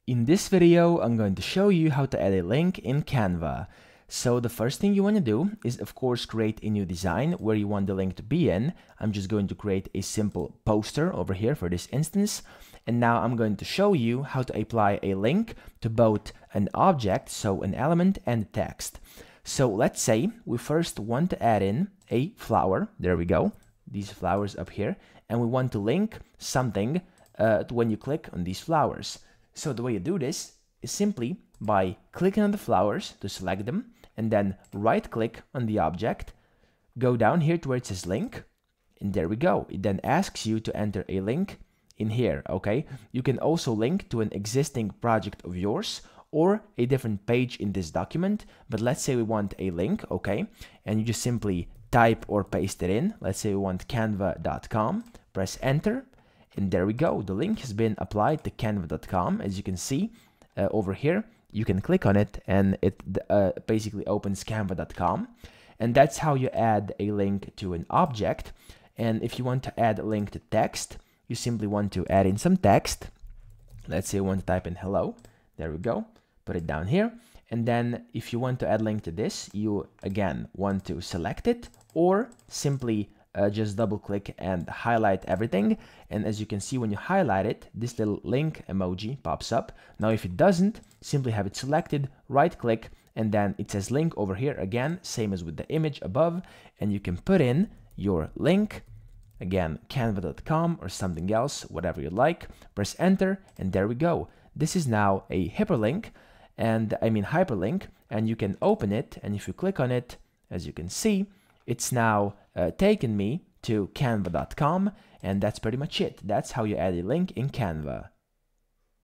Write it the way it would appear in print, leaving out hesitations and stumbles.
In this video, I'm going to show you how to add a link in Canva. So the first thing you want to do is, of course, create a new design where you want the link to be in. I'm just going to create a simple poster over here for this instance. And now I'm going to show you how to apply a link to both an object, so an element, and text. So let's say we first want to add in a flower. There we go. These flowers up here. And we want to link something when you click on these flowers. So the way you do this is simply by clicking on the flowers to select them, and then right click on the object, go down here to where it says link, and there we go. It then asks you to enter a link in here, okay? You can also link to an existing project of yours or a different page in this document, but let's say we want a link, okay? And you just simply type or paste it in. Let's say we want canva.com, press enter, and there we go. The link has been applied to canva.com. As you can see over here, you can click on it and it basically opens canva.com. And that's how you add a link to an object. And if you want to add a link to text, you simply want to add in some text. Let's say you want to type in hello. There we go. Put it down here. And then if you want to add a link to this, you again want to select it or simply just double click and highlight everything. And as you can see, when you highlight it, this little link emoji pops up. Now, if it doesn't, simply have it selected, right click, and then it says link over here again, same as with the image above. And you can put in your link, again, canva.com or something else, whatever you like, press enter, and there we go. This is now a hyperlink, and I mean hyperlink, and you can open it. And if you click on it, as you can see, it's now taken me to canva.com, and that's pretty much it. That's how you add a link in Canva.